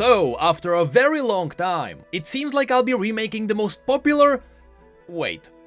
So, after a very long time, it seems like I'll be remaking the most popular...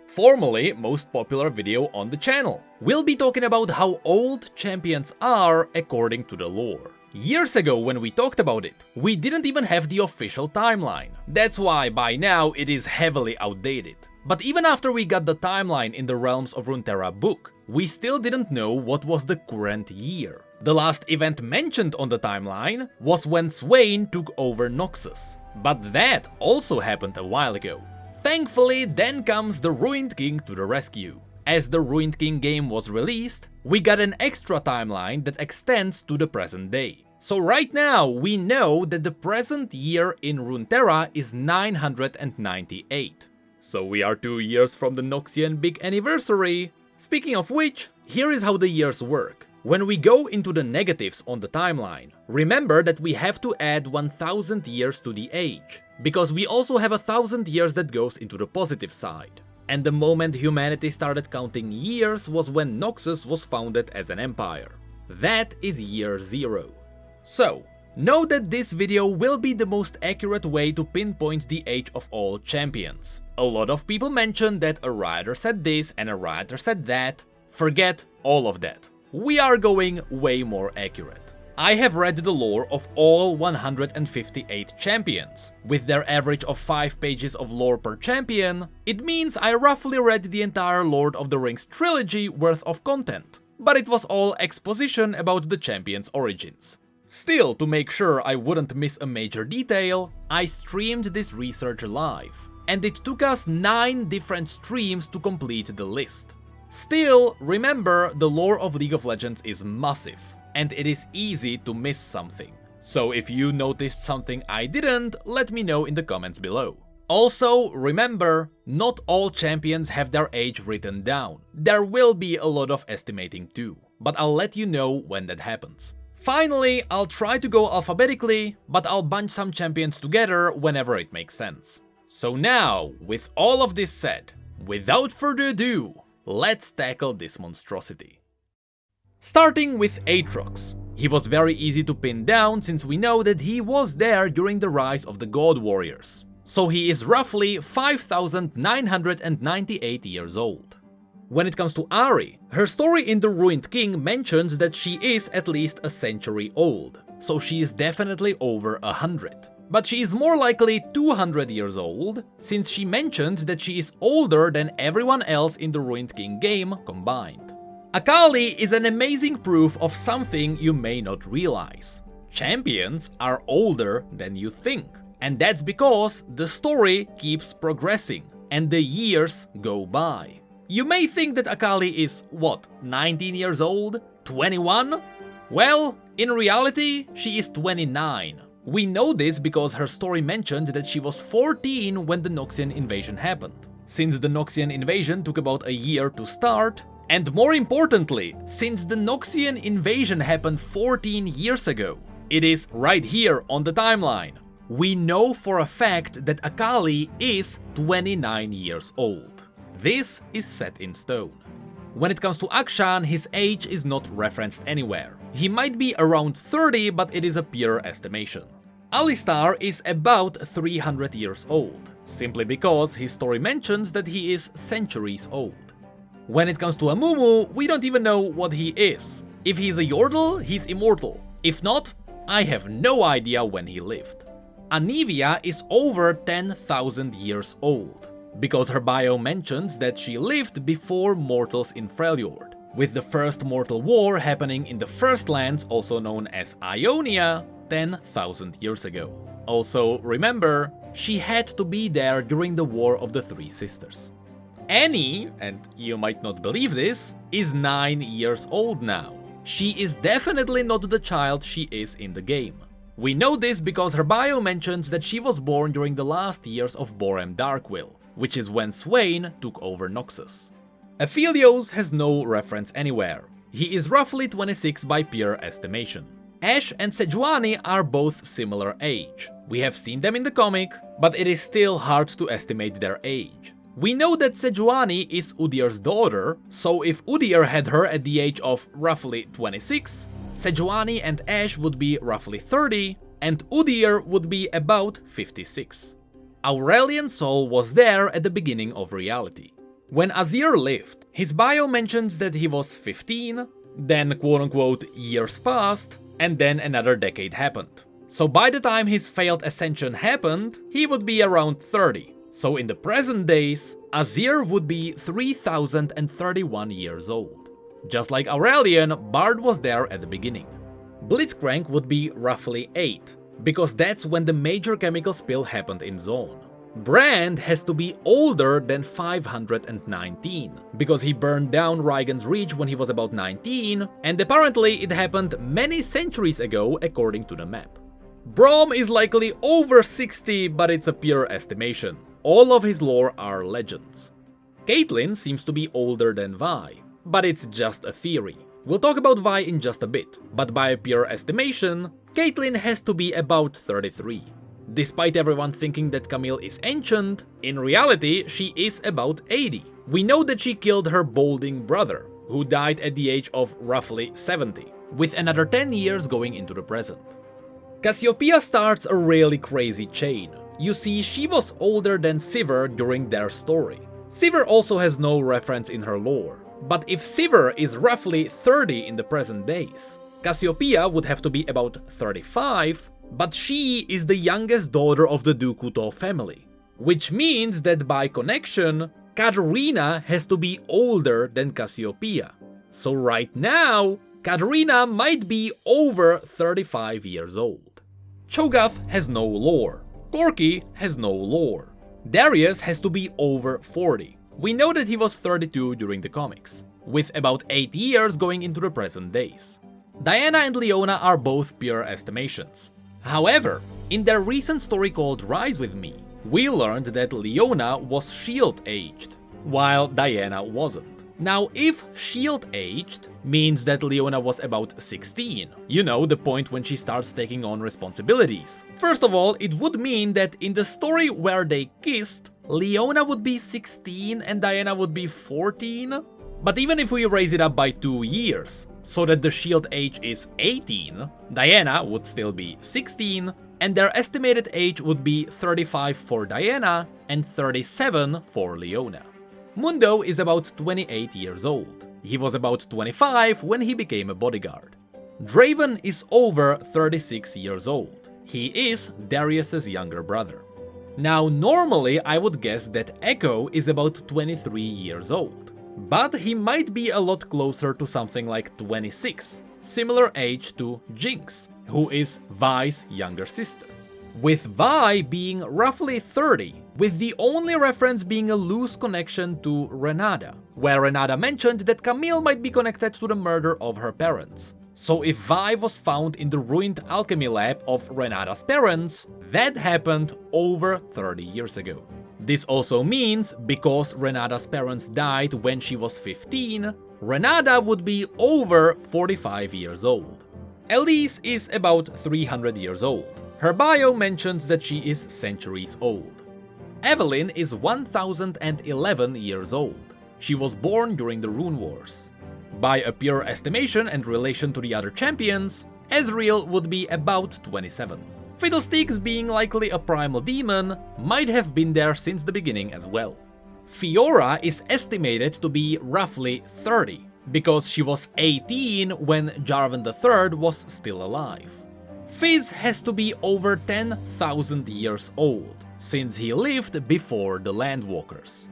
formerly most popular video on the channel. We'll be talking about how old champions are according to the lore. Years ago when we talked about it, we didn't even have the official timeline. That's why by now it is heavily outdated. But even after we got the timeline in the Realms of Runeterra book, we still didn't know what was the current year. The last event mentioned on the timeline was when Swain took over Noxus, but that also happened a while ago. Thankfully, then comes the Ruined King to the rescue. As the Ruined King game was released, we got an extra timeline that extends to the present day. So right now we know that the present year in Runeterra is 998. So we are 2 years from the Noxian big anniversary. Speaking of which, here is how the years work. When we go into the negatives on the timeline, remember that we have to add 1000 years to the age, because we also have 1000 years that goes into the positive side. And the moment humanity started counting years was when Noxus was founded as an empire. That is year 0. So, know that this video will be the most accurate way to pinpoint the age of all champions. A lot of people mention that a writer said this and a writer said that. Forget all of that. We are going way more accurate. I have read the lore of all 158 champions. With their average of 5 pages of lore per champion, it means I roughly read the entire Lord of the Rings trilogy worth of content. But it was all exposition about the champion's origins. Still, to make sure I wouldn't miss a major detail, I streamed this research live. And it took us 9 different streams to complete the list. Still, remember, the lore of League of Legends is massive, and it is easy to miss something. So if you noticed something I didn't, let me know in the comments below. Also, remember, not all champions have their age written down. There will be a lot of estimating too, but I'll let you know when that happens. Finally, I'll try to go alphabetically, but I'll bunch some champions together whenever it makes sense. So now, with all of this said, without further ado, let's tackle this monstrosity. Starting with Aatrox. He was very easy to pin down since we know that he was there during the rise of the God Warriors. So he is roughly 5998 years old. When it comes to Ahri, her story in the Ruined King mentions that she is at least a century old, so she is definitely over 100. But she is more likely 200 years old, since she mentioned that she is older than everyone else in the Ruined King game combined. Akali is an amazing proof of something you may not realize. Champions are older than you think, and that's because the story keeps progressing and the years go by. You may think that Akali is, 19 years old? 21? Well, in reality, she is 29. We know this because her story mentioned that she was 14 when the Noxian invasion happened. Since the Noxian invasion took about a year to start, and more importantly, since the Noxian invasion happened 14 years ago, it is right here on the timeline. We know for a fact that Akali is 29 years old. This is set in stone. When it comes to Akshan, his age is not referenced anywhere. He might be around 30, but it is a pure estimation. Alistar is about 300 years old, simply because his story mentions that he is centuries old. When it comes to Amumu, we don't even know what he is. If he's a Yordle, he's immortal. If not, I have no idea when he lived. Anivia is over 10,000 years old, because her bio mentions that she lived before mortals in Freljord, with the first mortal war happening in the First Lands, also known as Ionia, 10,000 years ago. Also, remember, she had to be there during the War of the Three Sisters. Annie, and you might not believe this, is 9 years old now. She is definitely not the child she is in the game. We know this because her bio mentions that she was born during the last years of Borem Darkwill, which is when Swain took over Noxus. Aphelios has no reference anywhere. He is roughly 26 by pure estimation. Ashe and Sejuani are both similar age. We have seen them in the comic, but it is still hard to estimate their age. We know that Sejuani is Udyr's daughter, so if Udyr had her at the age of roughly 26, Sejuani and Ashe would be roughly 30, and Udyr would be about 56. Aurelian's soul was there at the beginning of reality. When Azir lived, his bio mentions that he was 15, then quote-unquote years passed, and then another decade happened. So by the time his failed ascension happened, he would be around 30. So in the present days, Azir would be 3031 years old. Just like Aurelian, Bard was there at the beginning. Blitzcrank would be roughly 8, because that's when the major chemical spill happened in Zone. Brand has to be older than 519, because he burned down Raigan's Reach when he was about 19, and apparently it happened many centuries ago according to the map. Braum is likely over 60, but it's a pure estimation. All of his lore are legends. Caitlyn seems to be older than Vi, but it's just a theory. We'll talk about Vi in just a bit, but by pure estimation, Caitlyn has to be about 33. Despite everyone thinking that Camille is ancient, in reality she is about 80. We know that she killed her balding brother, who died at the age of roughly 70, with another 10 years going into the present. Cassiopeia starts a really crazy chain. You see, she was older than Sivir during their story. Sivir also has no reference in her lore, but if Sivir is roughly 30 in the present days, Cassiopeia would have to be about 35, but she is the youngest daughter of the Dukuto family, which means that by connection, Katarina has to be older than Cassiopeia. So right now, Katarina might be over 35 years old. Cho'Gath has no lore. Corki has no lore. Darius has to be over 40. We know that he was 32 during the comics, with about 8 years going into the present days. Diana and Leona are both pure estimations. However, in their recent story called Rise With Me, we learned that Leona was shield-aged, while Diana wasn't. Now, if shield-aged means that Leona was about 16, you know, the point when she starts taking on responsibilities. First of all, it would mean that in the story where they kissed, Leona would be 16 and Diana would be 14. But even if we raise it up by 2 years, so that the shield age is 18, Diana would still be 16, and their estimated age would be 35 for Diana and 37 for Leona. Mundo is about 28 years old. He was about 25 when he became a bodyguard. Draven is over 36 years old. He is Darius's younger brother. Now, normally I would guess that Echo is about 23 years old, but he might be a lot closer to something like 26, similar age to Jinx, who is Vi's younger sister. With Vi being roughly 30, with the only reference being a loose connection to Renata, where Renata mentioned that Camille might be connected to the murder of her parents. So if Vi was found in the ruined alchemy lab of Renata's parents, that happened over 30 years ago. This also means, because Renata's parents died when she was 15, Renata would be over 45 years old. Elise is about 300 years old. Her bio mentions that she is centuries old. Evelyn is 1011 years old. She was born during the Rune Wars. By a pure estimation and relation to the other champions, Ezreal would be about 27. Fiddlesticks, being likely a primal demon, might have been there since the beginning as well. Fiora is estimated to be roughly 30, because she was 18 when Jarvan III was still alive. Fizz has to be over 10,000 years old, since he lived before the Landwalkers.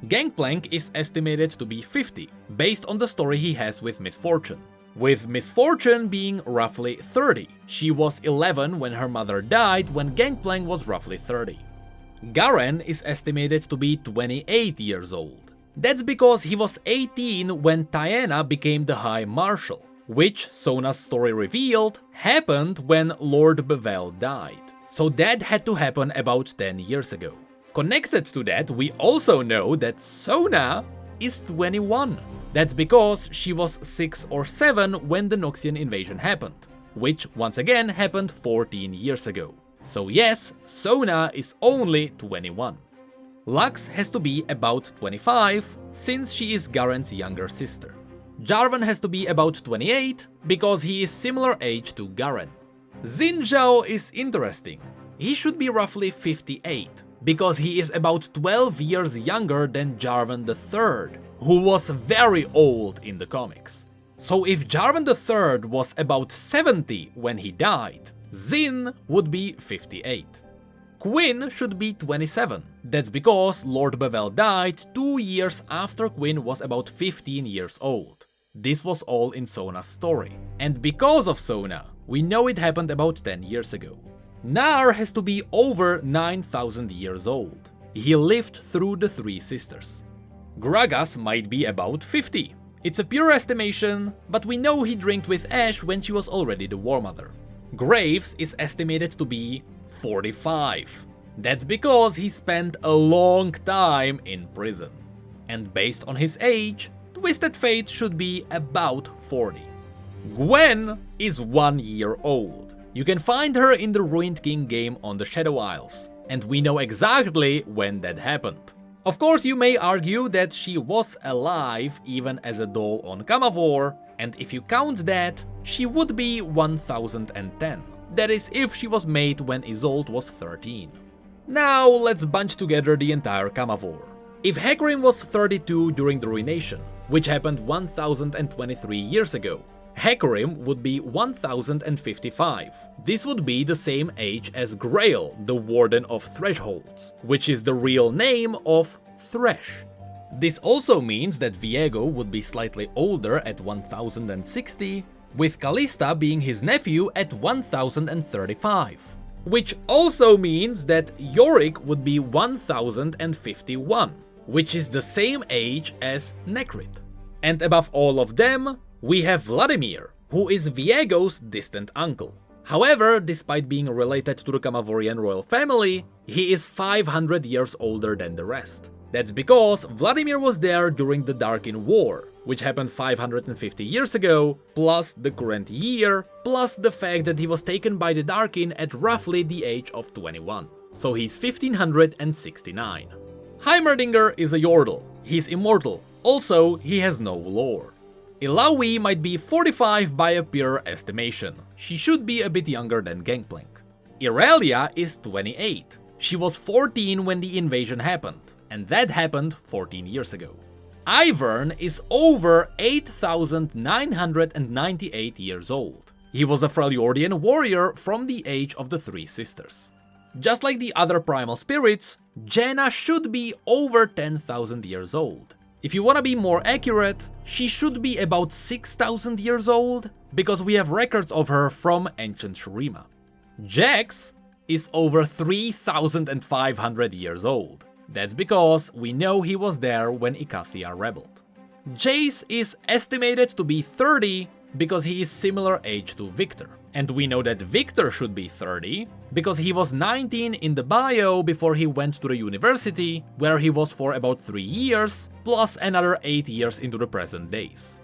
Gangplank is estimated to be 50, based on the story he has with Miss Fortune. With Miss Fortune being roughly 30, she was 11 when her mother died when Gangplank was roughly 30. Garen is estimated to be 28 years old. That's because he was 18 when Tiana became the High Marshal, which, Sona's story revealed, happened when Lord Bevel died. So that had to happen about 10 years ago. Connected to that, we also know that Sona is 21. That's because she was 6 or 7 when the Noxian invasion happened, which once again happened 14 years ago. So yes, Sona is only 21. Lux has to be about 25, since she is Garen's younger sister. Jarvan has to be about 28, because he is similar age to Garen. Xin Zhao is interesting. He should be roughly 58, because he is about 12 years younger than Jarvan III, who was very old in the comics. So if Jarvan III was about 70 when he died, Xin would be 58. Quinn should be 27. That's because Lord Bevel died 2 years after Quinn was about 15 years old. This was all in Sona's story. And because of Sona, we know it happened about 10 years ago. Nar has to be over 9,000 years old. He lived through the three sisters. Gragas might be about 50. It's a pure estimation, but we know he drank with Ashe when she was already the War Mother. Graves is estimated to be 45. That's because he spent a long time in prison. And based on his age, Twisted Fate should be about 40. Gwen is 1 year old. You can find her in the Ruined King game on the Shadow Isles, and we know exactly when that happened. Of course, you may argue that she was alive even as a doll on Kamavor, and if you count that, she would be 1010. That is if she was made when Isolde was 13. Now let's bunch together the entire Kamavor. If Hecarim was 32 during the Ruination, which happened 1023 years ago, Hecarim would be 1055. This would be the same age as Grail, the Warden of Thresholds, which is the real name of Thresh. This also means that Viego would be slightly older at 1060, with Callista being his nephew at 1035. Which also means that Yorick would be 1051, which is the same age as Necrit. And above all of them, we have Vladimir, who is Viego's distant uncle. However, despite being related to the Kamavorian royal family, he is 500 years older than the rest. That's because Vladimir was there during the Darkin War, which happened 550 years ago, plus the current year, plus the fact that he was taken by the Darkin at roughly the age of 21. So he's 1569. Heimerdinger is a Yordle. He's immortal. Also, he has no lore. Illaoi might be 45 by a pure estimation. She should be a bit younger than Gangplank. Irelia is 28. She was 14 when the invasion happened, and that happened 14 years ago. Ivern is over 8,998 years old. He was a Freljordian warrior from the age of the Three Sisters. Just like the other primal spirits, Jaina should be over 10,000 years old. If you wanna be more accurate, she should be about 6,000 years old, because we have records of her from ancient Shurima. Jax is over 3,500 years old. That's because we know he was there when Icathia rebelled. Jace is estimated to be 30 because he is similar age to Victor. And we know that Victor should be 30 because he was 19 in the bio before he went to the university, where he was for about 3 years, plus another 8 years into the present days.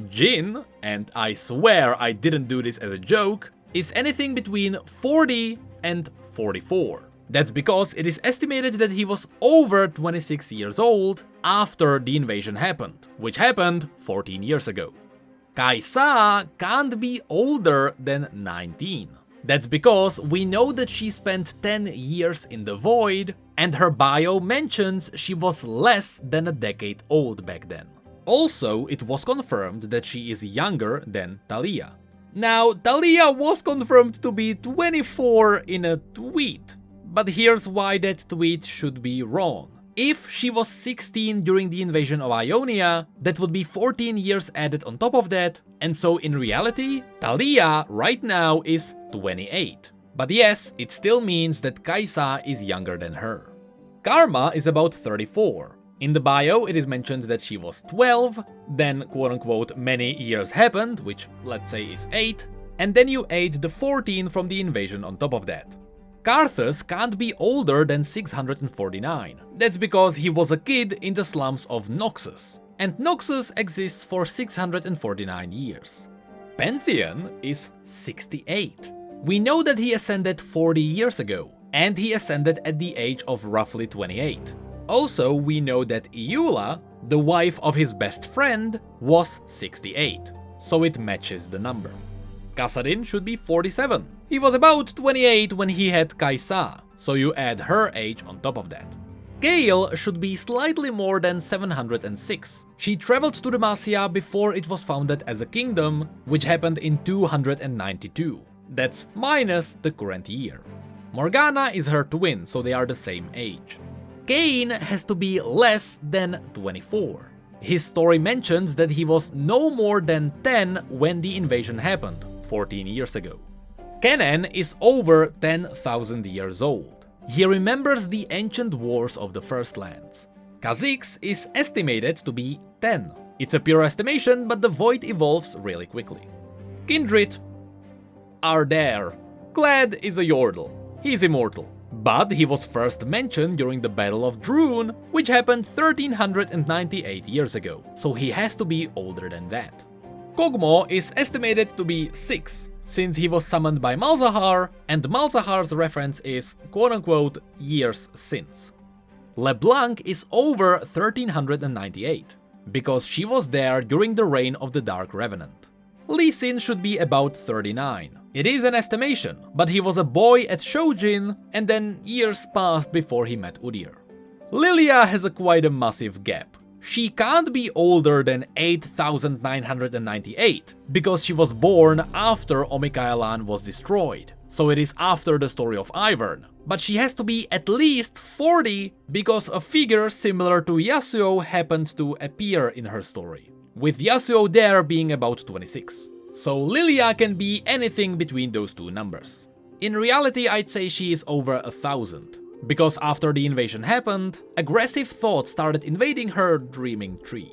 Jin, and I swear I didn't do this as a joke, is anything between 40 and 44. That's because it is estimated that he was over 26 years old after the invasion happened, which happened 14 years ago. Kaisa can't be older than 19. That's because we know that she spent 10 years in the Void, and her bio mentions she was less than a decade old back then. Also, it was confirmed that she is younger than Talia. Now, Talia was confirmed to be 24 in a tweet, but here's why that tweet should be wrong. If she was 16 during the invasion of Ionia, that would be 14 years added on top of that, and so in reality, Talia right now is 28. But yes, it still means that Kaisa is younger than her. Karma is about 34. In the bio, it is mentioned that she was 12, then quote-unquote many years happened, which let's say is 8, and then you add the 14 from the invasion on top of that. Karthus can't be older than 649. That's because he was a kid in the slums of Noxus, and Noxus exists for 649 years. Pantheon is 68. We know that he ascended 40 years ago, and he ascended at the age of roughly 28. Also, we know that Iula, the wife of his best friend, was 68, so it matches the number. Kassadin should be 47. He was about 28 when he had Kaisa, so you add her age on top of that. Gale should be slightly more than 706. She traveled to Demacia before it was founded as a kingdom, which happened in 292. That's minus the current year. Morgana is her twin, so they are the same age. Kain has to be less than 24. His story mentions that he was no more than 10 when the invasion happened, 14 years ago. Kennen is over 10,000 years old. He remembers the ancient wars of the First Lands. Kha'Zix is estimated to be 10. It's a pure estimation, but the void evolves really quickly. Kindred are there. Glad is a Yordle. He's immortal. But he was first mentioned during the Battle of Droon, which happened 1398 years ago, so he has to be older than that. Kog'Maw is estimated to be 6, since he was summoned by Malzahar, and Malzahar's reference is quote-unquote years since. LeBlanc is over 1398, because she was there during the reign of the Dark Revenant. Lee Sin should be about 39. It is an estimation, but he was a boy at Shojin, and then years passed before he met Udyr. Lilia has quite a massive gap. She can't be older than 8,998, because she was born after Omikaelan was destroyed, so it is after the story of Ivern. But she has to be at least 40, because a figure similar to Yasuo happened to appear in her story, with Yasuo there being about 26. So Lilia can be anything between those two numbers. In reality, I'd say she is over 1,000. Because after the invasion happened, aggressive thoughts started invading her dreaming tree.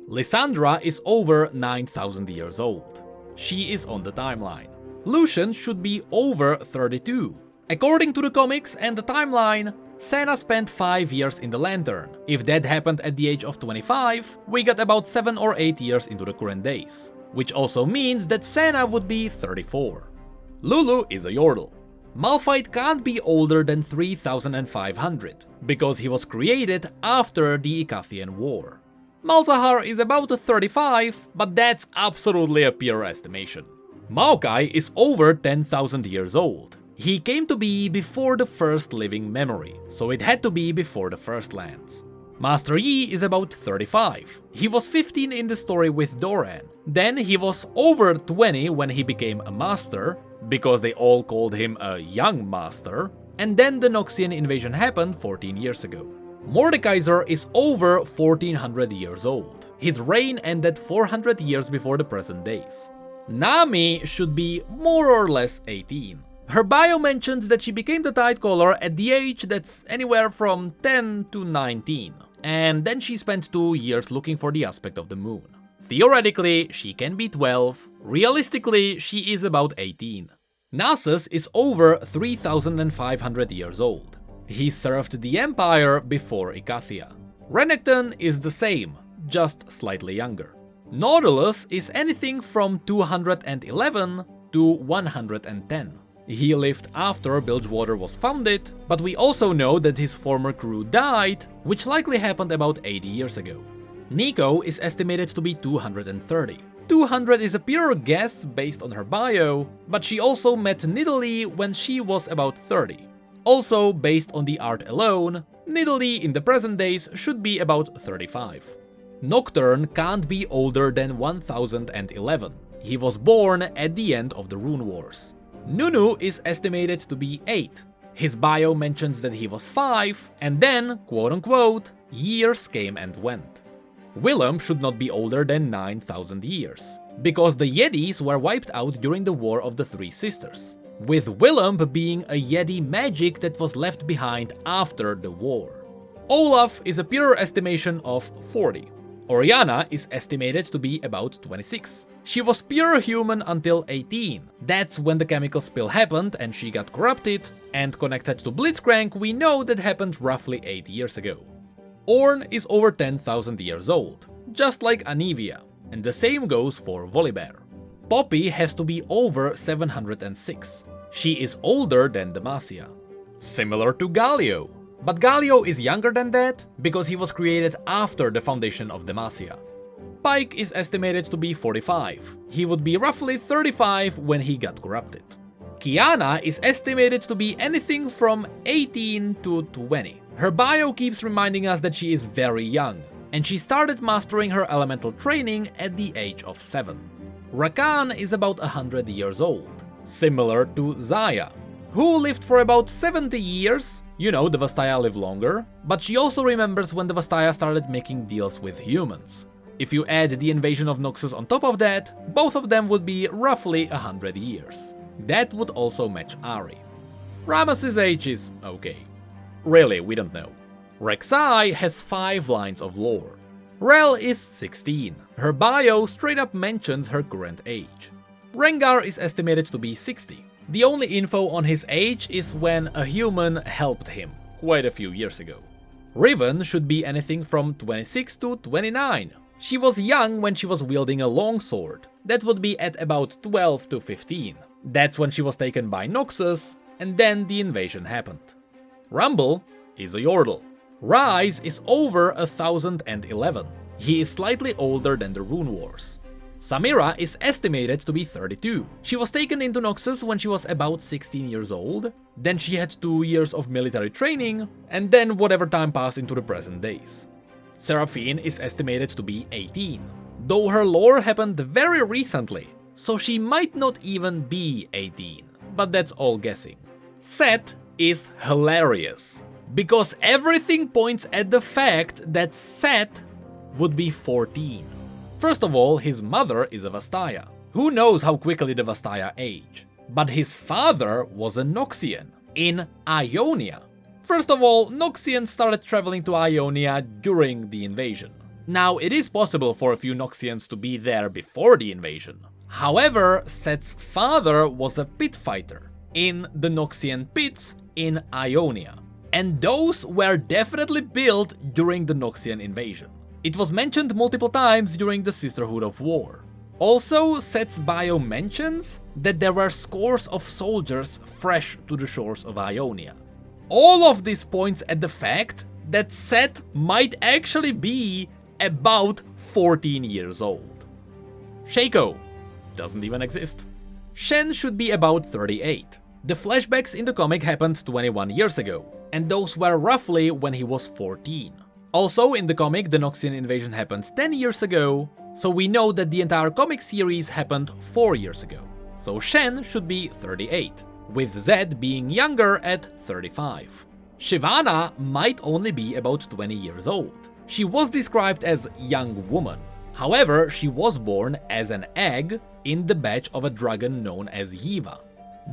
Lysandra is over 9,000 years old. She is on the timeline. Lucian should be over 32. According to the comics and the timeline, Senna spent 5 years in the Lantern. If that happened at the age of 25, we got about 7 or 8 years into the current days. Which also means that Senna would be 34. Lulu is a Yordle. Malphite can't be older than 3,500, because he was created after the Icathian War. Malzahar is about 35, but that's absolutely a pure estimation. Maokai is over 10,000 years old. He came to be before the first living memory, so it had to be before the First Lands. Master Yi is about 35. He was 15 in the story with Doran. Then he was over 20 when he became a master, because they all called him a young master, and then the Noxian invasion happened 14 years ago. Mordekaiser is over 1400 years old. His reign ended 400 years before the present days. Nami should be more or less 18. Her bio mentions that she became the Tidecaller at the age that's anywhere from 10 to 19, and then she spent 2 years looking for the aspect of the moon. Theoretically, she can be 12, realistically, she is about 18. Nasus is over 3,500 years old. He served the Empire before Icathia. Renekton is the same, just slightly younger. Nautilus is anything from 211 to 110. He lived after Bilgewater was founded, but we also know that his former crew died, which likely happened about 80 years ago. Nico is estimated to be 230. 200 is a pure guess based on her bio, but she also met Nidalee when she was about 30. Also, based on the art alone, Nidalee in the present days should be about 35. Nocturne can't be older than 1011. He was born at the end of the Rune Wars. Nunu is estimated to be 8. His bio mentions that he was 5, and then, quote-unquote, years came and went. Willem should not be older than 9,000 years, because the Yedis were wiped out during the War of the Three Sisters, with Willem being a Yedi magic that was left behind after the war. Olaf is a pure estimation of 40. Oriana is estimated to be about 26. She was pure human until 18. That's when the chemical spill happened and she got corrupted, and connected to Blitzcrank we know that happened roughly 8 years ago. Ornn is over 10,000 years old, just like Anivia, and the same goes for Volibear. Poppy has to be over 706. She is older than Demacia. Similar to Galio. But Galio is younger than that, because he was created after the foundation of Demacia. Pike is estimated to be 45. He would be roughly 35 when he got corrupted. Kiana is estimated to be anything from 18 to 20. Her bio keeps reminding us that she is very young, and she started mastering her elemental training at the age of 7. Rakan is about 100 years old, similar to Zaya, who lived for about 70 years. You know, the Vastaya live longer, but she also remembers when the Vastaya started making deals with humans. If you add the invasion of Noxus on top of that, both of them would be roughly 100 years. That would also match Ari. Rames's age is okay. Really, we don't know. Rek'Sai has 5 lines of lore. Rel is 16. Her bio straight up mentions her current age. Rengar is estimated to be 60. The only info on his age is when a human helped him, quite a few years ago. Riven should be anything from 26 to 29. She was young when she was wielding a longsword. That would be at about 12 to 15. That's when she was taken by Noxus, and then the invasion happened. Rumble is a Yordle. Rise is over 1011. He is slightly older than the Rune Wars. Samira is estimated to be 32. She was taken into Noxus when she was about 16 years old, then she had 2 years of military training, and then whatever time passed into the present days. Seraphine is estimated to be 18, though her lore happened very recently, so she might not even be 18, but that's all guessing. Set is hilarious, because everything points at the fact that Set would be 14. First of all, his mother is a Vastaya. Who knows how quickly the Vastaya age? But his father was a Noxian in Ionia. First of all, Noxians started traveling to Ionia during the invasion. Now, it is possible for a few Noxians to be there before the invasion. However, Set's father was a pit fighter in the Noxian pits in Ionia. And those were definitely built during the Noxian invasion. It was mentioned multiple times during the Sisterhood of War. Also, Set's bio mentions that there were scores of soldiers fresh to the shores of Ionia. All of this points at the fact that Set might actually be about 14 years old. Shaco doesn't even exist. Shen should be about 38. The flashbacks in the comic happened 21 years ago, and those were roughly when he was 14. Also, in the comic, the Noxian invasion happened 10 years ago, so we know that the entire comic series happened 4 years ago. So Shen should be 38, with Zed being younger at 35. Shyvana might only be about 20 years old. She was described as young woman. However, she was born as an egg in the batch of a dragon known as Yiva.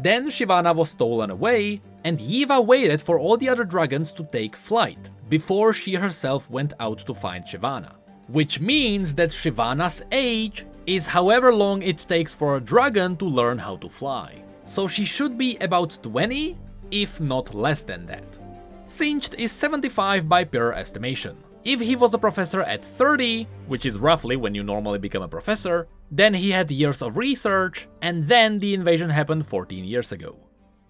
Then Shyvana was stolen away, and Yiva waited for all the other dragons to take flight before she herself went out to find Shyvana. Which means that Shyvana's age is however long it takes for a dragon to learn how to fly. So she should be about 20, if not less than that. Singed is 75 by pure estimation. If he was a professor at 30, which is roughly when you normally become a professor, then he had years of research, and then the invasion happened 14 years ago.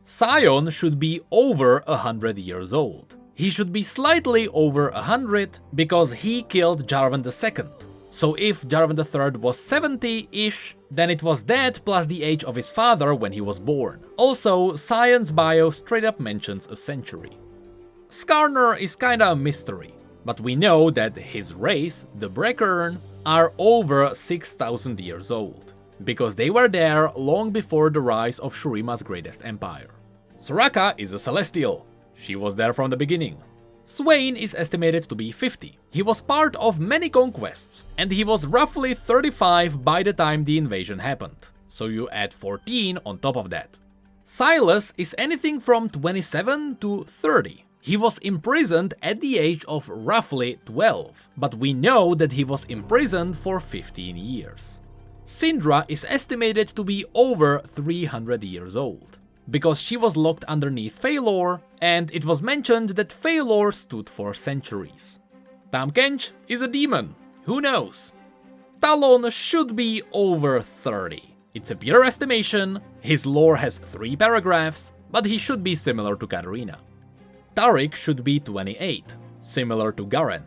Sion should be over 100 years old. He should be slightly over 100 because he killed Jarvan II. So if Jarvan III was 70-ish, then it was that plus the age of his father when he was born. Also, Sion's bio straight up mentions a century. Skarner is kinda a mystery, but we know that his race, the Breckern, are over 6,000 years old, because they were there long before the rise of Shurima's greatest empire. Soraka is a Celestial. She was there from the beginning. Swain is estimated to be 50. He was part of many conquests, and he was roughly 35 by the time the invasion happened, so you add 14 on top of that. Silas is anything from 27 to 30. He was imprisoned at the age of roughly 12, but we know that he was imprisoned for 15 years. Syndra is estimated to be over 300 years old, because she was locked underneath Phalor, and it was mentioned that Phalor stood for centuries. Tahm Kench is a demon, who knows? Talon should be over 30. It's a pure estimation, his lore has 3 paragraphs, but he should be similar to Katarina. Tariq should be 28, similar to Garen.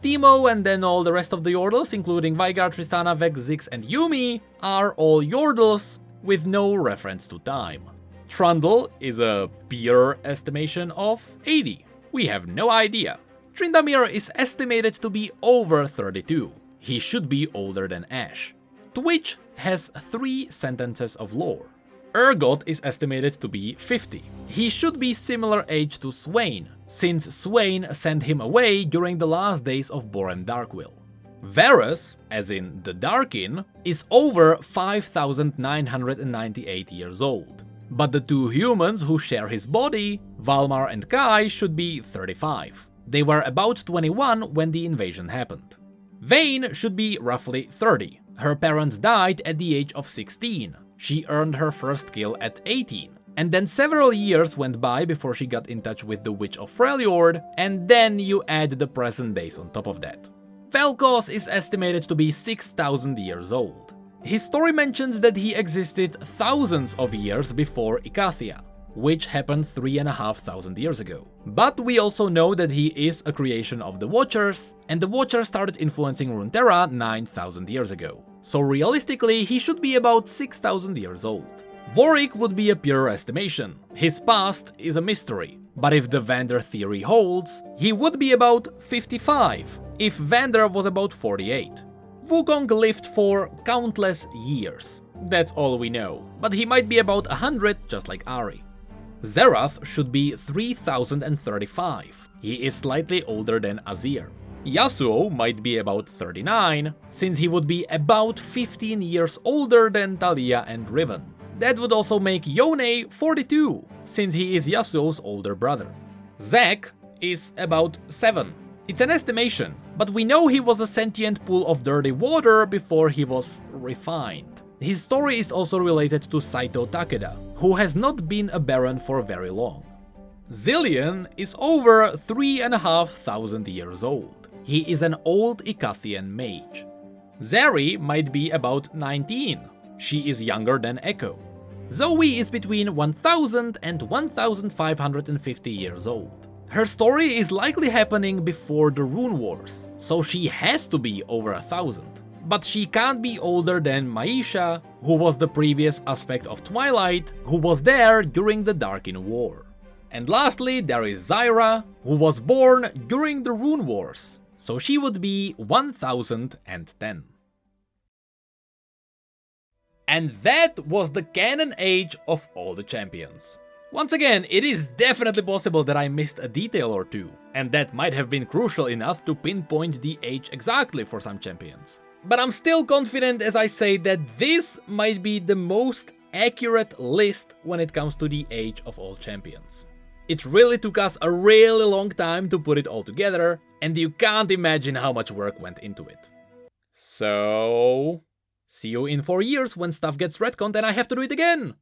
Teemo and then all the rest of the Yordles, including Veigar, Tristana, Vex, Ziggs and Yuumi, are all Yordles with no reference to time. Trundle is a pure estimation of 80. We have no idea. Tryndamere is estimated to be over 32. He should be older than Ash. Twitch has 3 sentences of lore. Urgot is estimated to be 50. He should be similar age to Swain, since Swain sent him away during the last days of Borem Darkwill. Varus, as in the Darkin, is over 5,998 years old. But the 2 humans who share his body, Valmar and Kai, should be 35. They were about 21 when the invasion happened. Vayne should be roughly 30. Her parents died at the age of 16. She earned her first kill at 18. And then several years went by before she got in touch with the Witch of Freljord, and then you add the present days on top of that. Vel'Koz is estimated to be 6,000 years old. His story mentions that he existed thousands of years before Icathia, which happened 3,500 years ago. But we also know that he is a creation of the Watchers, and the Watchers started influencing Runeterra 9,000 years ago. So realistically, he should be about 6,000 years old. Vorik would be a pure estimation. His past is a mystery, but if the Vander theory holds, he would be about 55, if Vander was about 48. Wukong lived for countless years. That's all we know, but he might be about 100 just like Ahri. Xerath should be 3035. He is slightly older than Azir. Yasuo might be about 39, since he would be about 15 years older than Talia and Riven. That would also make Yone 42, since he is Yasuo's older brother. Zac is about 7. It's an estimation, but we know he was a sentient pool of dirty water before he was refined. His story is also related to Saito Takeda, who has not been a baron for very long. Zillion is over 3,500 years old. He is an old Icathian mage. Zeri might be about 19. She is younger than Echo. Zoe is between 1,000 and 1,550 years old. Her story is likely happening before the Rune Wars, so she has to be over 1,000. But she can't be older than Maisha, who was the previous aspect of Twilight, who was there during the Darkin War. And lastly, there is Zyra, who was born during the Rune Wars, so she would be 1,010. And that was the canon age of all the champions. Once again, it is definitely possible that I missed a detail or two, and that might have been crucial enough to pinpoint the age exactly for some champions. But I'm still confident as I say that this might be the most accurate list when it comes to the age of all champions. It really took us a really long time to put it all together, and you can't imagine how much work went into it. So, see you in 4 years when stuff gets retconned and I have to do it again!